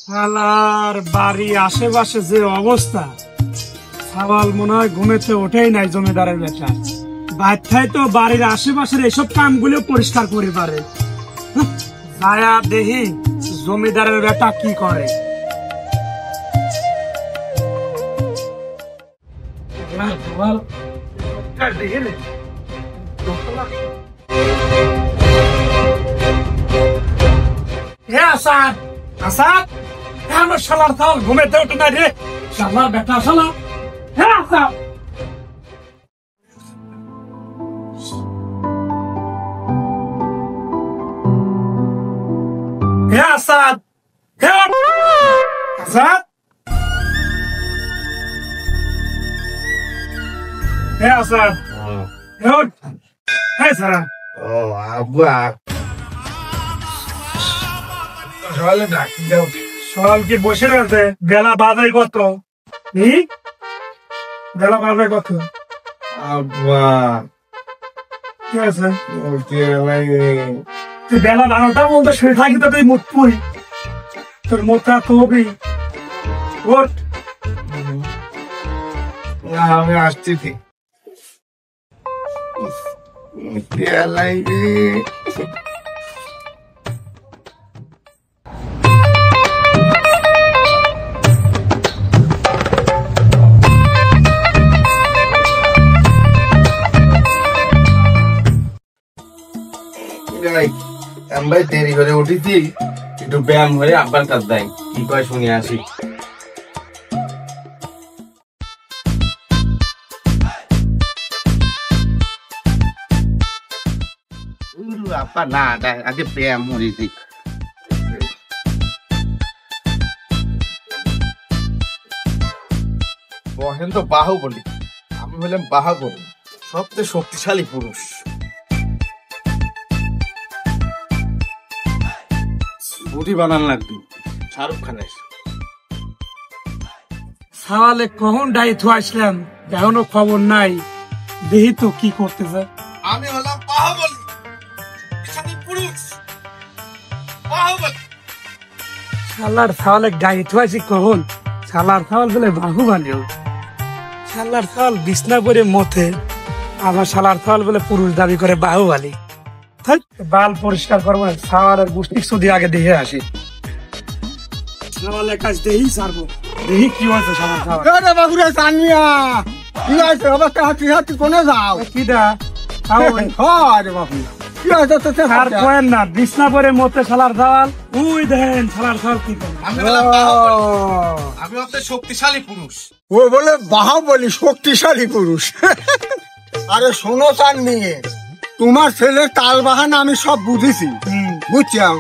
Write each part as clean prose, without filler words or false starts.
শালার বাড়ি আশেপাশে যে অবস্থা, সওয়াল মনে হয় ঘুমেতে ওঠেই নাই জমিদারের বেটা। বাচ্চায় তো বাড়ির আশেপাশের এসব কামগুলো পরিষ্কার করে পারে। ছায়া দেখি জমিদারের বেটা কি করে। শালার তাল ঘুমেতে ওঠে না রে, শালার বেটা শালা। হ্যাঁ আসাদ, হ্যাঁ আসাদ, হ্যাঁ আসাদ, হ্যাঁ আসাদ, হ্যাঁ সারা। ও আব্বা, সকালে ডাকতে যাও। সকাল কি বসে রয়েছে? বেলা বাজাই কত? বেলা বাজাই কত? আব্বা কি আছে? তুই বেলা 12টা বলতে শুয়ে থাকি তো তুই মুখ পুই, তোর মুখটা তো হবি। ওঠ, আমি আসতেছি। আমরা দেরি করে উঠেছি, একটু ব্যায়াম হয়ে আব্বার কাজ দেয়, কি কয় শুনে আসি। আপা না, আগে ব্যায়াম হয়েছি। বহেন তো বাহুবলী, আমি হলাম বাহুবলী, সবচেয়ে শক্তিশালী পুরুষ। বুড়ি বানান লাগবে শাহরুখ খানের। সওয়ালে কখন দায়িত্ব আসলাম, এখনো খবর নাই। দেখি তো কি করতেছে। আমি হলাম বাহুবলী, শক্তিশালী পুরুষ, বাহুবলী। শালার সওয়ালে দায়িত্ব আছে কখন? শালার সওয়াল বলে বাহুবলী। শালার সওয়াল বিছনা করে মতে, আবার শালার সওয়াল বলে পুরুষ দাবি করে বাহুবলী। বাল পরিষ্কার করবো, সাওয়ালের গোষ্ঠী শুধু আগে দেখে আসি। সাওয়ালের কাজ দেখি সারবো, দেখি কি হয়েছে। বিছনা পরে মতে শালার সওয়াল, উই দেন শালার সওয়াল কি করে। আমি হচ্ছে শক্তিশালী পুরুষ। ও বলে বাহুবলী শক্তিশালী পুরুষ। আরে শোনো চান নিয়ে, তোমার ছেলের তাল বাহানা আমি সব বুঝেছি, বুঝছাও।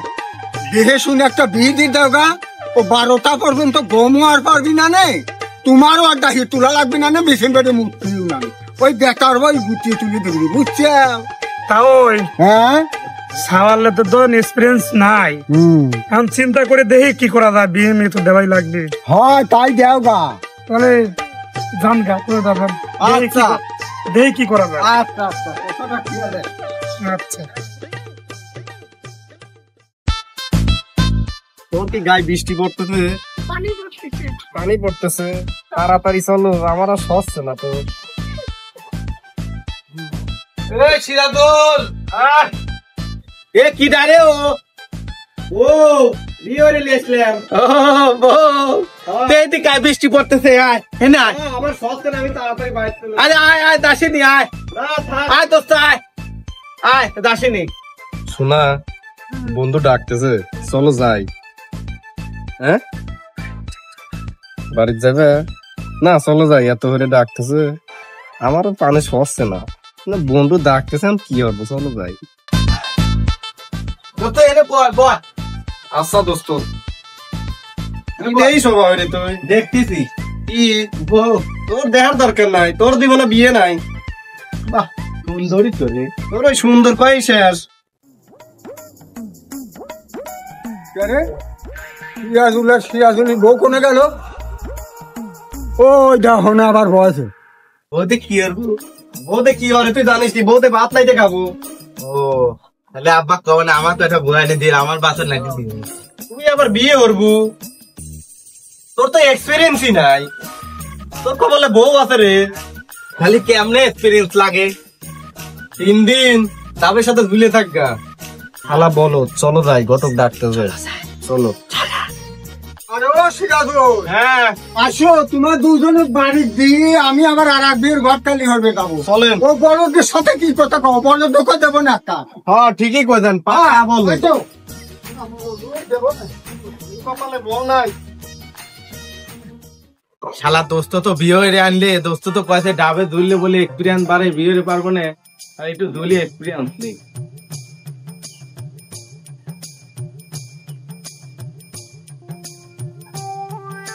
দেহে শুনে একটা বিয়ে দিয়ে দাও গা, ও 12টা পর্যন্ত গমও আর পারবি না নে, তোমারও আর দাহি তোলা লাগবে না, মেশিন বেড়ে মুক্তিও না, ওই বেকার বই গুটিয়ে তুলে দেখবি, বুঝছাও। তাও হ্যাঁ, সাওয়ালে তো ধরুন এক্সপিরিয়েন্স নাই, এখন চিন্তা করে দেখি কি করা যায়। বিয়ে মেয়ে তো দেওয়াই লাগবে। হয় তাই দেও গা, তাহলে জান গা করে দেবেন, দেখি কি করা যায়। আচ্ছা আচ্ছা, কথাটা ঠিক আছে। আচ্ছা, তোর কি গায়ে বৃষ্টি পড়তেছে? পানি পড়তেছে, তাড়াতাড়ি চলো, আমার আর সহ্য না তো। সিরাজুল, এ কি ডারে? ও বিয়েরে লিয়েছিলাম। তুই গায়ে বৃষ্টি পড়তেছে, আয় না আমার সহ্য না, আমি তাড়াতাড়ি বাইরে চলে। আরে আয় আয়, দাসিনি আয়, আয় দোস্ত আয়, আয় দাসিনি। শোনা, বন্ধু ডাকতেছে, চলো যাই। হ্যাঁ, বাড়িতে যাবে না? চলো যাই, এত করে ডাকতেছে, আমারও পানি সরছে না। বন্ধু ডাকতেছে, আমি কি করবো, চলো যাই। আচ্ছা দোস্ত, এই স্বভাব রে তুই, দেখতেছি কি তোর দেখার দরকার নাই, তোর জীবনে বিয়ে নাই। বাহ, সুন্দরই তো রে, তোর ওই সুন্দর কই শেষ। সিরাজুলের বউ কোনে গেল? ওই দেখো না আবার বয়সে। বৌদি কি আর বৌদি কি করে তুই জানিস কি? বৌদি ভাত নাইতে খাবো। ও তাহলে আব্বা কবে না, আমার তো একটা বউ এনে দিয়ে আমার বাসন নাকি তুই আবার বিয়ে করবো? তোর তো এক্সপিরিয়েন্সই নাই, তোর তো বলে বউ আছে রে, খালি কেমনে এক্সপিরিয়েন্স লাগে। 3 দিন তাদের সাথে ঝুলে থাকা খালা বলো চলো যাই ঘটক ডাকতেছে, চলো। আরে ও সিরাজুল, হ্যাঁ আসো তোমার দুজনের বাড়ি দিয়ে আমি আবার আর এক বিয়ের ঘর খালি হবে যাবো। চলেন। ও বড়দের সাথে কি কথা কও, বড় দোকান দেবো না একটা। হ্যাঁ ঠিকই কইছেন, বলো ওই তো। কপালে বল নাই। শালা দোস্ত তো বিয়ে হয়ে আনলে, দোস্ত তো কয়েছে ডাবে ধুললে বলে এক্সপিরিয়েন্স বাড়ে, বিয়ে হয়ে পারবো না, আর একটু ধুলি এক্সপিরিয়েন্স নেই।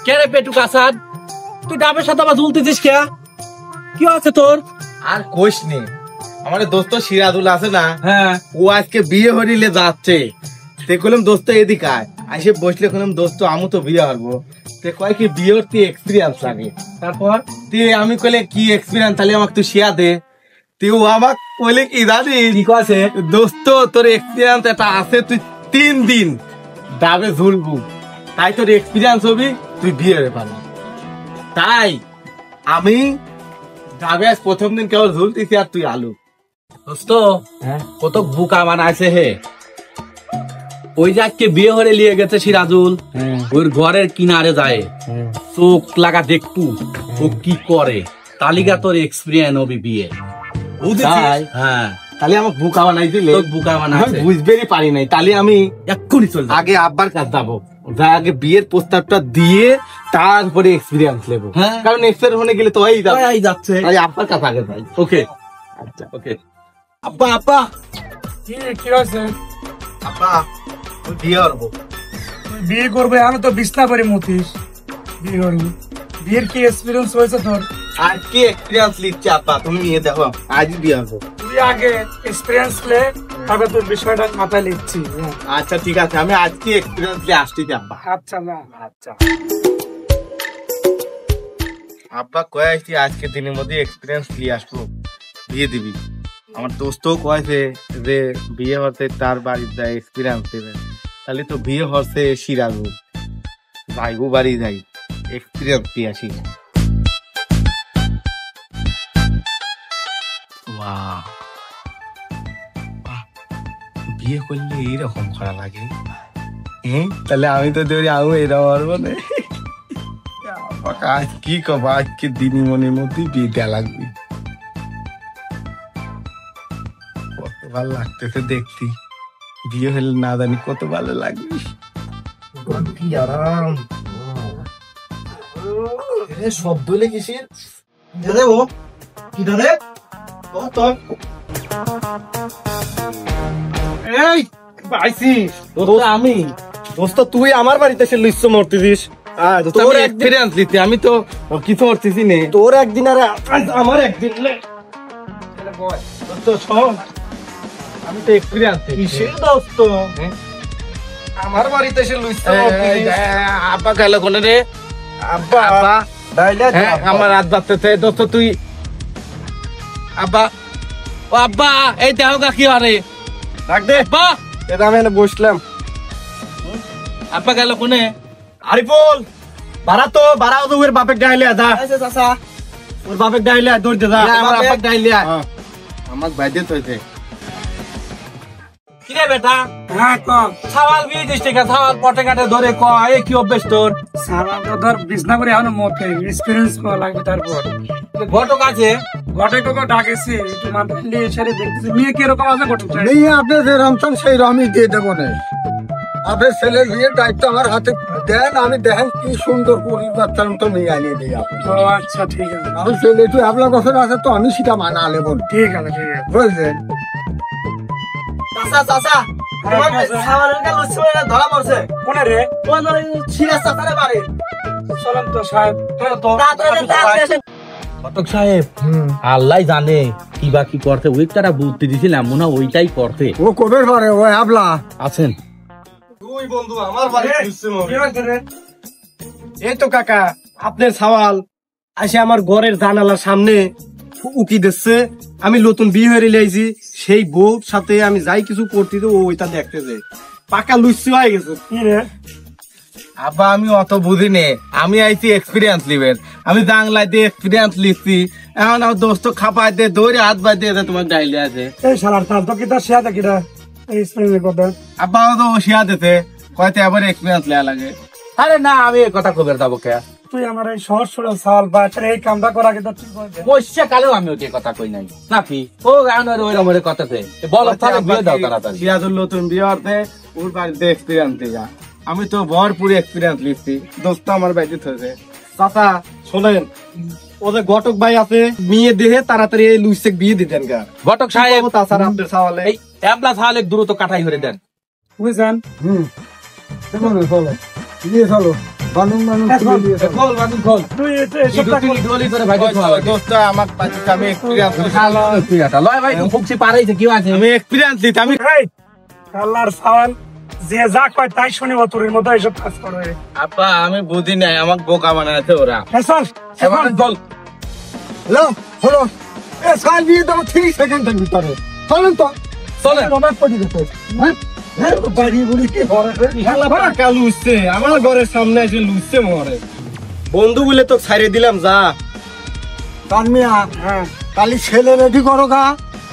কে রে পেটু কাসাদ, তুই ডাবের সাথে আবার ঝুলতেছিস কে? কি আছে তোর? আর কোশ নেই, আমার দোস্ত সিরাজুল আছে না, হ্যাঁ ও আজকে বিয়ে হরিলে যাচ্ছে। তে কইলাম দোস্ত এদিকে আয়, আইসে বসলে কইলাম দোস্ত আমি তো বিয়ে হবো, তে কয় কি বিয়ে হতে এক্সপিরিয়েন্স লাগে। তারপর তে আমি কইলে কি এক্সপিরিয়েন্স, তাহলে আমাকে তুই শিয়া দে। তে ও আমাক কইলে কি জানি কি আছে? দোস্ত তোর এক্সপিরিয়েন্স এটা আছে, তুই 3 দিন ডাবে ঝুলবু, তাই তোর এক্সপিরিয়েন্স হবি, তুই বিয়ে হয়ে পারবি। তাই আমি ডাবে আজ প্রথম দিন কেবল ঝুলতেছি আর তুই আলু। দোস্ত কত বুকা বানাইছে হে। ওই যে আজকে বিয়ে হরে লিয়ে গেছে সিরাজুল, ওর ঘরের কিনারে যায়, চোখ লাগা দেখতু ও কি করে, তালিকা তোর এক্সপিরিয়েন্স হবে বিয়ে। তাই হ্যাঁ, তাহলে আমাকে বুকা বানাই দিলে, তোর বুকা বানাইছে, বুঝবেরই পারি নাই। তাহলে আমি এক্ষুনি চল যা। আগে আব্বার কাছে যাবো, যা আগে বিয়ের প্রস্তাবটা দিয়ে তারপরে এক্সপিরিয়েন্স নেবো, হ্যাঁ। কারণ এক্সপিরিয়েন্স হয়ে গেলে তো এই যাবে। এই যাচ্ছে। তাই আব্বার কাছে আগে যাই। ওকে আচ্ছা ওকে। আব্বা আব্বা, কি আছে? আব্বা তুই বিয়ে করবো। তুই বিয়ে করবে, আমি তো বিছনা করে মতিস বিয়ে করবি। বিয়ের কি এক্সপিরিয়েন্স হয়েছে তোর? আর কি এক্সপিরিয়েন্স লিখছে আব্বা, তুমি নিয়ে দেখো আজই বিয়ে করবো। তুই আগে এক্সপিরিয়েন্স লে, তারপর তোর বিষয়টা মাথায় লিখছি। আচ্ছা ঠিক আছে, আমি আজকে এক্সপিরিয়েন্স নিয়ে আসছি আব্বা। আচ্ছা না, আচ্ছা আব্বা কয়ে আসছি আজকে দিনের মধ্যে এক্সপিরিয়েন্স নিয়ে আসবো, বিয়ে দিবি। আমার দোস্তও কয়েছে যে বিয়ে হতে তার বাড়ির যায় এক্সপিরিয়েন্স দেবে, তাহলে তো বিয়ে হচ্ছে সিরাজু, যাইবো বাড়ি যাই এক্সপিরিয়েন্স দিয়ে আসি। বিয়ে করলে এইরকম করা লাগে, তাহলে আমি তো ধরি আমি এরকম পারবো না। আজ কি কব, আজকে দিনী মনের মধ্যেই বিয়ে দেওয়া লাগবে। কত ভালো লাগতেছে দেখছি, বিয়ে হলে না জানি কত ভালো লাগবে। কি আরাম, শব্দ হলে কিসের ও কি ধরে এই পাইছিস দোস্ত আমি দোস্ত, তুই আমার বাড়িতে এসে লিস্ট মরতেছিস, তোর এক্সপিরিয়েন্স দিতে আমি তো কিছু করতেছি নে। তোর একদিন আর আমার একদিন আমি তো এক্সপিরিয়েন্স কিসের দোস্ত, আমার বাড়িতে এসে লিস্ট আব্বা গেল কোনে রে, আব্বা আব্বা আমার রাত বাড়তেছে দোস্ত, তুই আব্বা, ও আব্বা এই দেহ গা কি আরে ডাক দে। আব্বা, এটা আমি এখানে বসলাম। আব্বা গেল কোনে? আরিফুল বাড়া তো বাড়াও তো ওর বাপের ডাইলে আদা, ওর বাপের ডাইলে দৌড় দে যা, আমার বাপের ডাইলে আমার বাইদে তো হইছে। কি রে বেটা, হ্যাঁ কম ছাওয়াল বিয়ে দিস টিকা, ছাওয়াল পটে কাটে ধরে ক এই কি অভ্যেস তোর? সারা তো ধর বিছনা করে এখন মতে এক্সপিরিয়েন্স করা লাগবে। তারপর ঘটক আছে, ঘটে কোকো ডাকেছি, একটু মাথায় নিয়ে সেরে দেখতেছি মেয়ে কিরকম আছে ঘটক। নিয়ে আপনি যে রমচান সেই রমই দিয়ে দেবো না। আপনার ছেলের বিয়ের দায়িত্ব আমার হাতে দেন, আমি দেখেন কি সুন্দর পরিবার তো নিয়ে আনিয়ে দিই আপনি। ও আচ্ছা ঠিক আছে, আমার ছেলে একটু আপনার বছর আছে তো আমি সেটা মানা নেব, ঠিক আছে ঠিক আছে। বুঝলেন? চাচা চাচা তোমার ছাওয়ালের গাল লুচি ধরা পড়ছে কোনে রে? তোমার সিরাজ চাচারে বাড়ি চলেন তো সাহেব, ঘটক সাহেব আল্লাহ জানে কি বা কি করতে, ওই তারা বুদ্ধি দিছিলাম মনে হয় ওইটাই করতে ও কবে পারে ও আপলা আছেন। দুই বন্ধু আমার বাড়িতে লিস্ট কি হয়েছে রে? এই তো কাকা আপনার সওয়াল আসে আমার ঘরের জানালার সামনে উকি দিচ্ছে, আমি নতুন বিয়ে হয়ে রিলাইছি, সেই বউর সাথে আমি যাই কিছু করতে তো ওইটা দেখতে যাই, পাকা লুচ্ছি হয়ে গেছে। কি রে? আব্বা আমি অত বুঝি নে, আমি আইছি এক্সপিরিয়েন্স লিবের, আমি জাংলায় দিয়ে এক্সপিরিয়েন্স লিখছি। এখন আমার দোস্ত খাপাই দিয়ে দৌড়ে হাত বাই দিয়ে তোমার ডাইলে আছে। এই শালার থাল তো কিটা শিয়াতে কিটা এই স্প্রিং কথা আব্বা তো শিয়া দিতে কয়তে আবার এক্সপিরিয়েন্স লেয়া লাগে। আরে না, আমি এই কথা খবর যাবো কে? তুই আমার এই সহজ সরল সাল বা এই কামটা করা কিটা ঠিক হবে। বসে কালেও আমি ওকে কথা কই নাই নাকি? ও গানের ওই রকমের কথাতে বলো তাহলে বিয়ে দাও তাড়াতাড়ি। সিরাজুল নতুন বিয়ে হতে ওর বাড়িতে এক্সপিরিয়েন্স দিয়া, আমি তো ভরপুর এক্সপিরিয়েন্স লিখছি, দোস্ত আমার বাড়িতে থয়েছে। চাচা শোনেন, ওদের ঘটক ভাই আছে, মেয়ে দেহে তাড়াতাড়ি এই লুইসেক বিয়ে দিতেন গা। ঘটক সাহেব তাছাড়া আপনার সাওয়ালে এই এবলা সাহেব দ্রুত কাটাই করে দেন। বুঝছেন? চলো দিয়ে চলো বানুন বানুন খোল বাদুন খোল। তুই এসবটা গলি করে ভাই দোস্ত আমার বাড়িতে আমি এক্সপিরিয়েন্স লয় ভাই ফুকছি পারাইছে কি আছে? আমি এক্সপিরিয়েন্স দিতে আমি আল্লাহর সাওয়াল যে যা কয় তাই শুনে তোর মতো এইসব কাজ করে। আব্বা আমি বুঝি নাই, আমাকে বোকা বানাইছে ওরা। হ্যাঁ স্যার এবার দল হ্যালো হলো এ সাল দিয়ে দাও 3 সেকেন্ডের ভিতরে চলেন তো চলেন। রবার্ট পড়ে গেছে হ্যাঁ বাড়িগুলি কি ভরে কাল লুইছে আমার ঘরের সামনে এসে লুইছে মরে। বন্ধু বলে তো ছাড়ে দিলাম যা। তানমিয়া হ্যাঁ কালি ছেলে রেডি করো গা,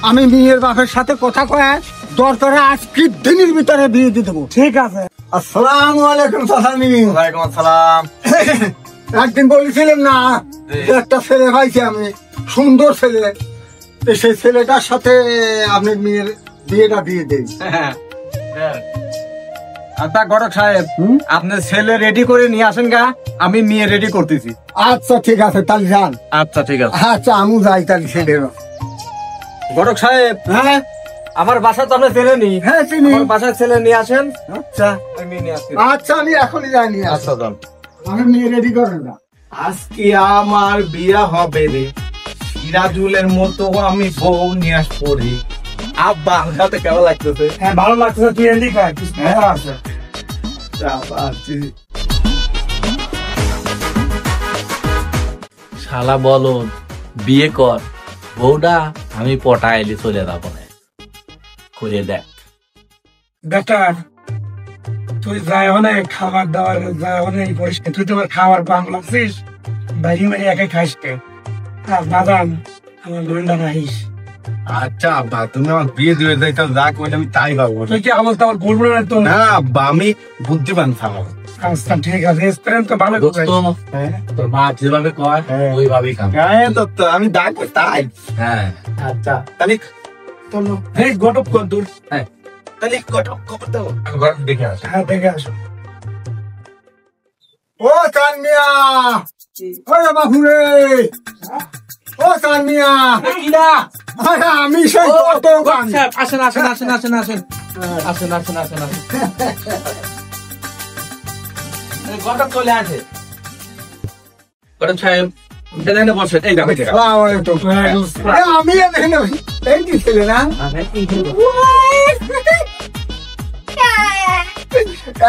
আমি মেয়ের বাপের সাথে কথা কয়ে দরকারে আজকে দিনের ভিতরে বিয়ে দিয়ে দেবো। ঠিক আছে। আসসালামু আলাইকুম সালামি। ওয়ালাইকুম আসসালাম। একদিন বলেছিলেন না যে একটা ছেলে পাইছি আমি, সুন্দর ছেলে, তো সেই ছেলেটার সাথে আপনি মেয়ের বিয়েটা দিয়ে দেন। আচ্ছা ঘটক সাহেব, আপনার ছেলে রেডি করে নিয়ে আসেন গা, আমি মেয়ে রেডি করতেছি। আচ্ছা ঠিক আছে তাহলে যান। আচ্ছা ঠিক আছে। আচ্ছা আমি যাই তাহলে ছেলের। ঘটক সাহেব, হ্যাঁ আমার বাসা তো আপনি ছেলে নি, হ্যাঁ চিনি। আমার বাসার ছেলে নিয়ে আসেন। আচ্ছা আমি মেয়ে নিয়ে আসছি। আচ্ছা আমি এখনই যাইনি। আচ্ছা যান। আমি মেয়ে রেডি করেন না। আজকে আমার বিয়ে হবে রে, সিরাজুলের মতো আমি বউ নিয়ে আসবো রে। আব্বা তাতে কেমন লাগতেছে? হ্যাঁ ভালো লাগছে, তুই এদিকে আয়, কিছু মজা আছে। শালা বলো বিয়ে কর, বউটা আমি পটাইলি চলে যাবো না, করে দেখ। বেটা তুই যাই অনেক খাবার দাবার যাই অনেক করিস, তুই তো আমার খাবার পান লাগছিস, বাইরে মারি একাই খাইস কে? আর বাদাম আমার লোনটা রাখিস। আচ্ছা আব্বা তুমি আমার বিয়ে দিয়ে যাইতো, যা কইলে আমি তাই ভাববো। তুই কি আবল তাবল করবো না তো? না আব্বা আমি বুদ্ধিমান থাকবো। আচ্ছা ঠিক আছে, এক্সপিরিয়েন্স তো ভালো দোস্ত, তোর মা যেভাবে কয় ওইভাবেই কাম। হ্যাঁ দত্ত আমি যা কই তাই। হ্যাঁ আচ্ছা তাহলে চলো, এই গটপ কর দূর। তাহলে কত খবর দাও। একবার দেখে আসো। হ্যাঁ দেখে আসো। ও তানমিয়া, ও বাবুরে, ও তানমিয়া, আরে আমি সেই কত গান। আসেন আসেন আসেন আসেন আসেন আসেন আসেন আসেন আসেন। ঘটক চলে আসে। ঘটক সাহেব এখানে বসেন, এই দেখো আসসালামু আলাইকুম। এ, আমি এখানে এই কি ছেলে না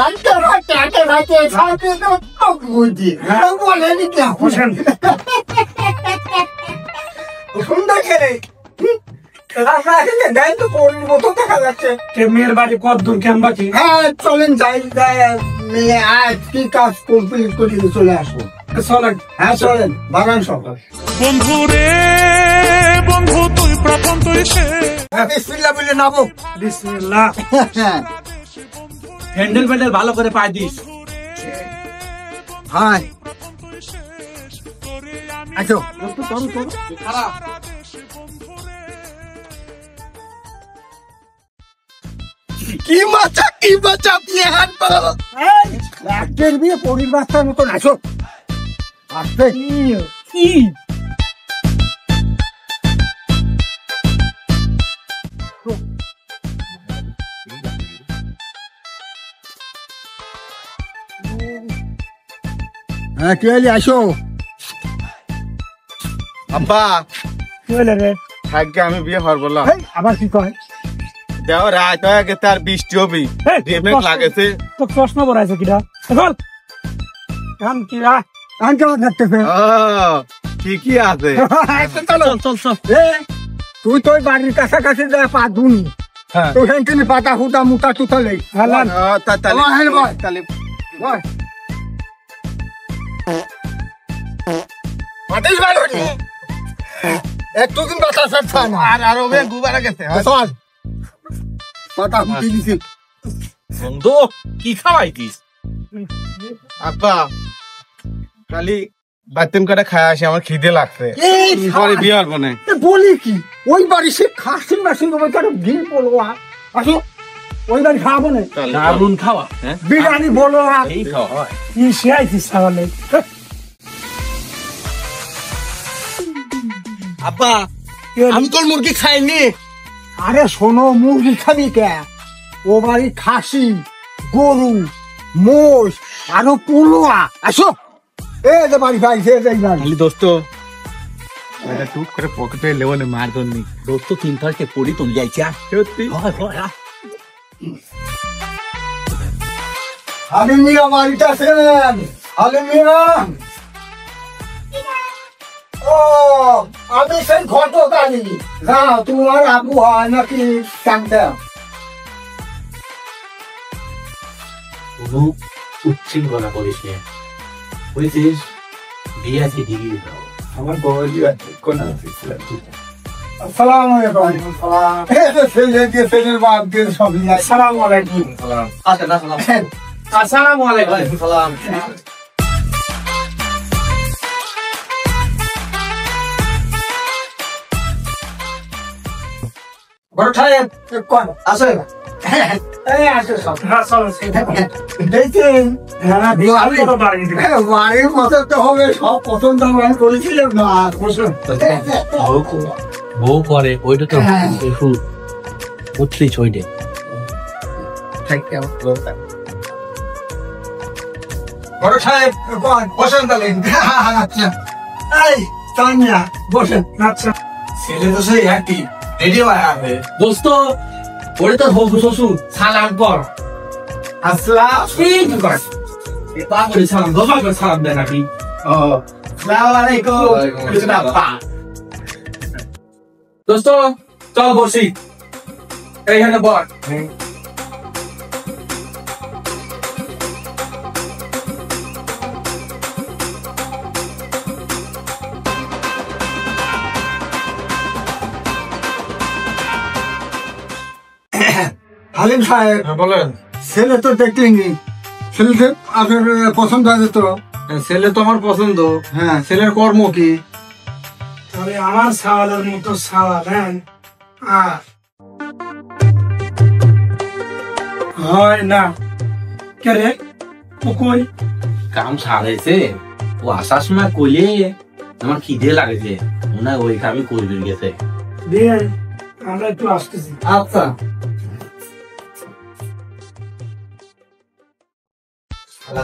একটা রাতে একটা রাতে সাথে তো কক বুঝি বলেনি কি বসেন। সুন্দর খেলে রাস্তা এখানে দেন তো পরির মতো দেখা যাচ্ছে। কে মেয়ের বাড়ি কত দূর কেন বাকি? হ্যাঁ চলেন যাই যাই মেয়ে আজ কি কাজ কমপ্লিট করে চলে আসবো। চলেন। হ্যাঁ চলেন বাগান সকাল। বন্ধু রে বন্ধু তুই প্রথম তুই সে বিসমিল্লাহ বলে নাবো। বিসমিল্লাহ। হ্যাঁ হ্যান্ডেল ফ্যান্ডেল ভালো করে পাই দিস। হাই আচ্ছা কি মাচা দিয়ে হাত পালো একদের বিয়ে পরির বাচ্চার মতো নাচো আসতে কি হ্যাঁ কি হলি আসো। আব্বা কি হলো রে? থাকবে আমি বিয়ে হওয়ার বললাম। এই, আবার কি কয় দেও রাত হয়ে গেছে আর বৃষ্টি হবি, এই, রেমেক লাগেছে। তো প্রশ্ন বড়াইছে কিরা এখন কাম কিরা আমি কেমন থাকতেছে ও ঠিকই আছে। চল চল চল তুই তো ওই বাড়ির কাছাকাছি যা পা দুনি হ্যাঁ। তো ওখান থেকে পাতা হুটা মুটা টুটা লেই হালান তাহলে আমার হেল বয়। তাহলে বয় হাতেই ভালো নি একটু দিন বাতা ছাড়ছে না আর ওবে গুবারা গেছে চল মাথা ফুটি দিছি বন্ধু কি খাওয়াইতিস? আব্বা খালি বাতিম কাটা খায় আসি, আমার খিদে লাগছে। এই পরে বিয়ে হবো না। বলি কি ওই বাড়ি সে খাসিন মাসিন তোমার কারো দিন বলো আসো ওই বাড়ি খাওয়াবো না দারুন খাওয়া। হ্যাঁ বিরিয়ানি বলো এই খাওয়া কি শিয়াইছিস তাহলে? আব্বা আমি তোর মুরগি খাইনি। আরে শোনো মুরগি খাবি কে ও বাড়ি খাসি গরু মোষ আরো পোলোয়া আসো এ যে বাড়ি ভাই সে যাই বাড়ি খালি দোস্ত এটা টুক করে পকেটে লেবনে মার দন্নি। দোস্ত 3 তারিখে পড়ি তো যাইছি। সত্যি হালিম মিয়া বাড়িতে আছেন হালিম মিয়া ও আমি সেই ঘটকানি না তোমার আবু হয় নাকি জানতে কোনো উচ্ছৃঙ্খলা করিস না, বুঝছিস? বিয়ে আছে ডিগ্রি দাও। আমার বউজি আছে কোন আসসালামু আলাইকুম সালাম এই যে ছেলে দিয়ে ছেলের বাপ দিয়ে সব নিয়ে আসসালামু আলাইকুম। আসসালামু আলাইকুম। বড় সাহেব কোন আসে এই আসে সব হ্যাঁ চলো দেখছেন হ্যাঁ বিয়ে তো বাড়ি দিবে। বাড়ির মতো তো হবে সব পছন্দ আমি করেছিলাম না বউ করে ওইটা তো একটু উঠলিস ওইটা। বড় সাহেব কোন বসেন তাহলে আচ্ছা এই তানিয়া বসেন আচ্ছা ছেলে তো সেই একই রেডি হয়ে আছে দোস্ত ওরে তো শ্বশুর শ্বশুর সালাম কর। আসসালাম বাপরে সালাম দোয়া করে সালাম দেন আপনি। আসসালামু আলাইকুম দোস্ত চল বসি এইখানে বল। হালিম সাহেব বলেন। ছেলে তো দেখলেনি ছেলে আপনার পছন্দ আছে তো ছেলে তো আমার পছন্দ, হ্যাঁ ছেলের কর্ম কি? তবে আমার সাওয়ালের মতো সাওয়াল হ্যাঁ আর হয় না কে রে ও কই? কাম সারাইছে ও আসার সময় কইলে আমার খিদে লাগেছে, মনে হয় ওই কামই করবে গেছে। দিয়ে আমরা একটু আসতেছি। আচ্ছা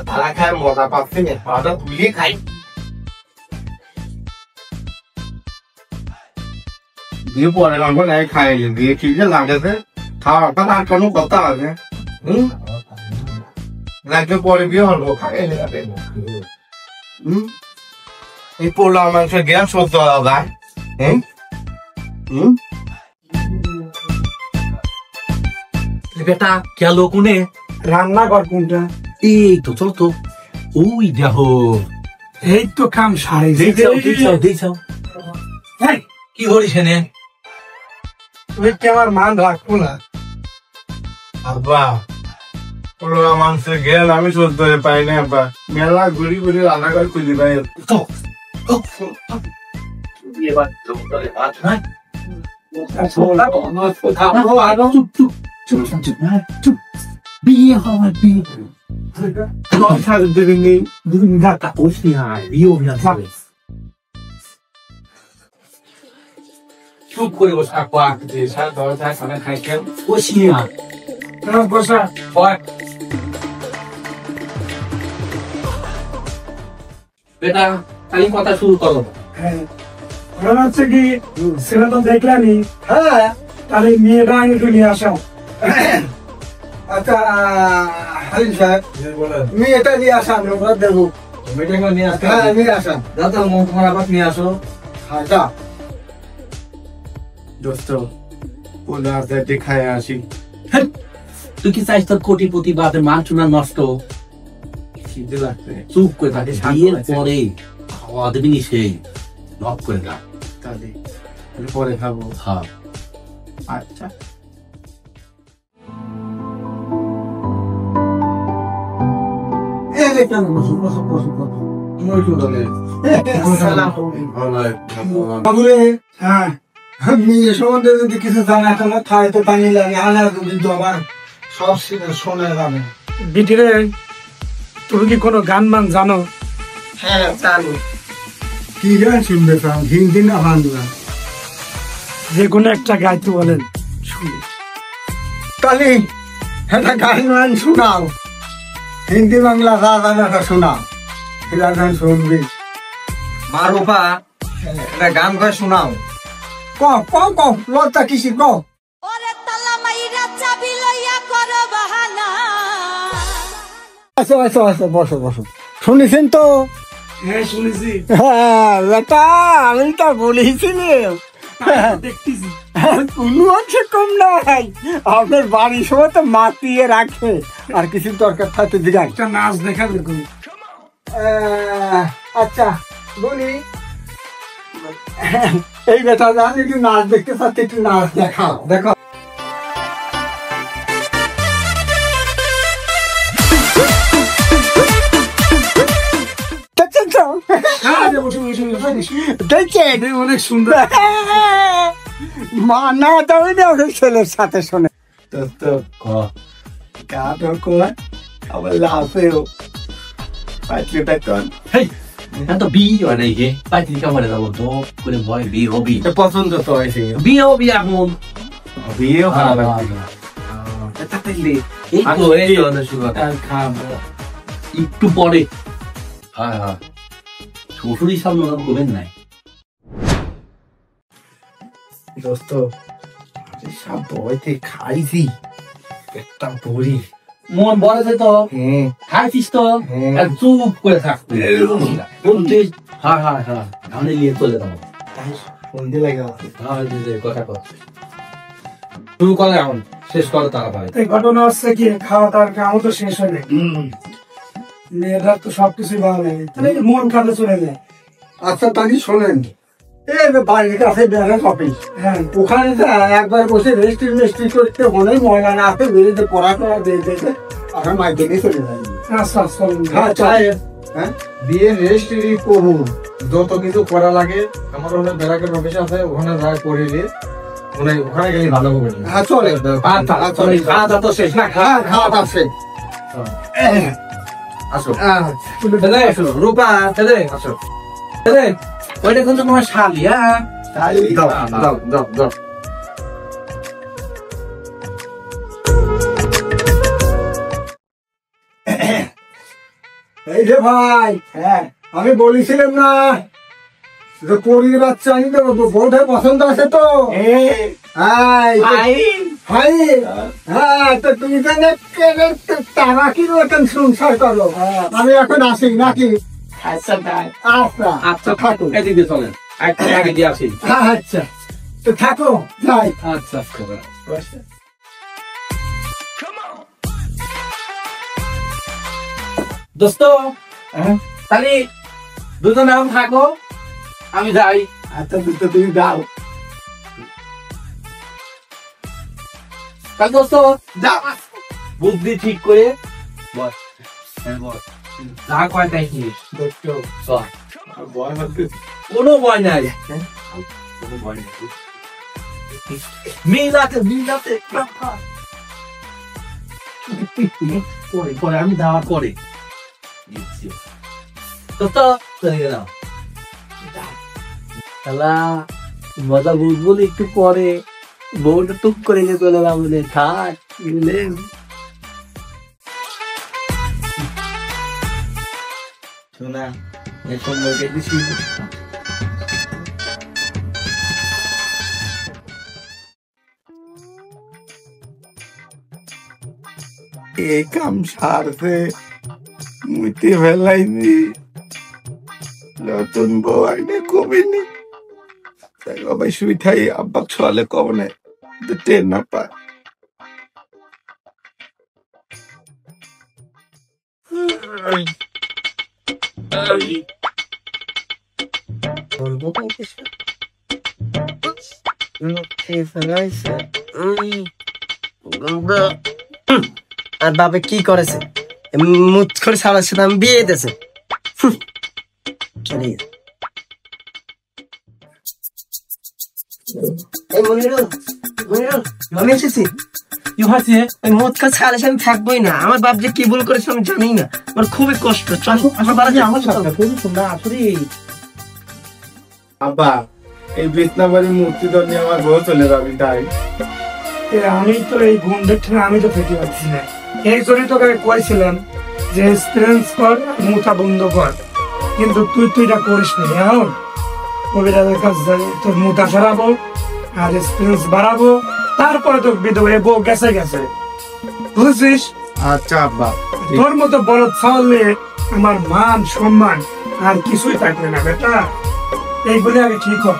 ধারা খায় মজা পাচ্ছে না, পাটা তুলে খাই। দিয়ে পরে গল্প নাই খাইলে দিয়ে কি যে লাগেছে খাওয়াটা আর কোনো কথা আছে রাখলে পরে বিয়ে হলো খাইলে এই পোলা মাংসের জ্ঞান সহ্য হওয়া যায়। বেটা গেল কোনে? রান্নাঘর কোনটা? এই তো চল তো ওই দেখো। এই তো কাম সারাইছে। দেখছাও কি করিস এনে? তুই কি আমার মান রাখবো না? আব্বা পোলা মাংসের জ্ঞান আমি সহ্য করে পাই না আব্বা, মেলা ঘুরি ঘুরি রান্নাঘর খুঁজি পাই। বিয়ে হওয়ার বিয়ে চুপ করে বসে থাকবা। বসি না বসা বেটা খালি কথা শুরু করো। হ্যাঁ মনে হচ্ছে কি ছেলে তো দেখলানি, হ্যাঁ তাহলে মেয়েটা আমি একটু নিয়ে আসা। আচ্ছা হালিম সাহেব মেয়েটা নিয়ে আসা আমরা দেখো হ্যাঁ নিয়ে আসা তোমার আবার নিয়ে আসো। হ্যাঁ যা দোস্ত পোলা যাতে খায় আসি। তুই কি চাইছ তোর কোটিপতি বাপের মান চুনা নষ্ট? খিদে লাগছে। চুপ করে থাকে বিয়ের পরে খাওয়া দেবি নি সেই নক করে দাও। তাহলে পরে খাবো। হ্যাঁ আচ্ছা বাবুরে, হ্যাঁ মেয়ে সম্বন্ধে যদি কিছু জানা টানা থাকে তো তাই লাগে, আলাদা কিন্তু আমার সব শোনা যাবে। বিটিরে, তুমি কি কোনো গান মান জানো? হ্যাঁ জানি। কি গান শুনবে চাও, হিন্দি না বাংলা? যে কোনো একটা গাইতে বলেন, শুনি। তাহলে একটা গান গান শোনাও, হিন্দি বাংলা যা জানা শোনাও, সেটা গান শুনবি। মা রূপা একটা গান করে শোনাও। কও লতা কিসি কও। ওরে তালা মাইরা চাবি লইয়া করো বাহানা। আচ্ছা বসো শুনেছেন তো? হ্যাঁ শুনেছি, হ্যাঁ বেটা, আমি তো বলেছিলাম দেখতেছি। কোনো অংশে কম নাই। আপনার বাড়ির সময় তো মাতিয়ে রাখে, আর কিছু দরকার থাকতে দিগাই। একটা নাচ দেখা দেখুন। আচ্ছা বলি, এই বেটা জানি একটু নাচ দেখতে চাচ্ছে, একটু নাচ দেখাও। দেখো দেখছেন তো? দেখছেন অনেক সুন্দর। মা না দাও না ওই ছেলের সাথে শোনে। ক গাটো কয় আবার লাফেও পাইলে বেতন। হেই এত বি হয় নাই গে পাইতি কামড়ে যাবো তো করে ভয় বি হবি পছন্দ তো হয়েছে বিয়ে হবি এখন বিয়েও হ্যাঁ, ভালো হ্যাঁ, লাগবে। হ্যাঁ। তাহলে এই তো এই কথা খাবো একটু পরে হ্যাঁ শ্বশুরই সামনে নাম করবেন নাই দোস্ত, সব বইতে খাইছি একটা বড়ি। মন বলেছে তো হ্যাঁ খাইছিস তো হ্যাঁ। আর চুপ করে থাকতে বলতে হ্যাঁ ধানে নিয়ে চলে যাবো সন্ধে লাগে আছে। কথা কর শুরু করে এখন শেষ করে তাড়াতাড়ি এই ঘটনা হচ্ছে কি, খাওয়া দাওয়ার কামও তো শেষ হয়ে যায়, মেয়েরা তো সবকিছুই ভালো লাগে, তাহলে এই মন খাতে চলে যায়। আচ্ছা তাহলে শোনেন, এই যে বাড়ির কাছে ব্যারেজ অফিস, হ্যাঁ ওখানে যে একবার বসে রেস্ট্রি করতে অনেক ময়লা না আছে, বেরিয়ে পড়াশোনা দিয়ে এখন মাই দেখে চলে যায়। আচ্ছা চলুন। হ্যাঁ চল। হ্যাঁ বিয়ে রেজিস্ট্রি করবো, যত কিছু করা লাগে আমার ওখানে বেড়াকের অফিস আছে, ওখানে যাই করিলে ওখানে গেলে ভালো হবে। হ্যাঁ চলে। খাওয়া দাওয়া তো শেষ না হ্যাঁ খাওয়া আছে। আসো আসো রূপা আসো ওইটা কিন্তু তোমার শালি হ্যাঁ দাও এই যে ভাই, হ্যাঁ আমি বলেছিলাম না যে পরির বাচ্চা আমি তো বউটা পছন্দ আছে তো। হ্যাঁ তো তুমি তারাকির মতন সংসার করো। আমি এখন আসি নাকি? আচ্ছা আচ্ছা থাকো। এদিকে চলেন একটা আগে দিয়ে আসি আচ্ছা তো থাকো, যাই। আচ্ছা দোস্ত তাহলে দুজন এখন থাকো, আমি যাই। আচ্ছা দুটো তুমি দাও। তাহলে দোস্ত যাও, বুদ্ধি ঠিক করে বস বস যা কয় তাই শুনিস। চল। কোনো ভয় নাই, কোনো ভয় নাই, মিলাতে পরে আমি যাওয়ার পরে দোস্ত চলে গেলাম। শালা মজা বুঝবো একটু পরে, বউটা টুক করে নিয়ে চলে এলাম বলে থাক বুঝলেন। শোনা এখন বইটা দিছি এই কাম সারতে মুইতে ফেলাইনি, নতুন বউ আইনে কবিনি ভাই শুই থাই আব্বা ছলে কবনে টের না পায়। আর বাবা কি করেছে মুখ করে সালার সাথে আমি বিয়ে দিতেছে আমি এসেছি কি হয়েছে? মদ খা ছাড়া আমি থাকবোই না। আমার বাপ যে কি ভুল করেছে আমি জানি না, আমার খুবই কষ্ট। আব্বা এই বিছনাবাড়ির মূর্তি ধর নিয়ে আমার বউ চলে যাবি তাই আমি তো এই গুন্ডের ঠেলে আমি তো ফেটে পাচ্ছি না। এই জন্যই তোকে কয়েছিলাম যে এক্সপিরিয়েন্স কর, মুথা বন্ধ কর, কিন্তু তুই এটা করিস নি। এখন কবিরাজের কাছে যাই, তোর মুথা সারাবো আর এক্সপিরিয়েন্স বাড়াবো, তারপরে তোর বিধবা বউ গেছে গেছে, বুঝছিস? আচ্ছা আব্বা তোর মতো বড় ছাওয়ালে আমার মান সম্মান আর কিছুই থাকবে না বেটা। এই বলে আগে ঠিক হোক।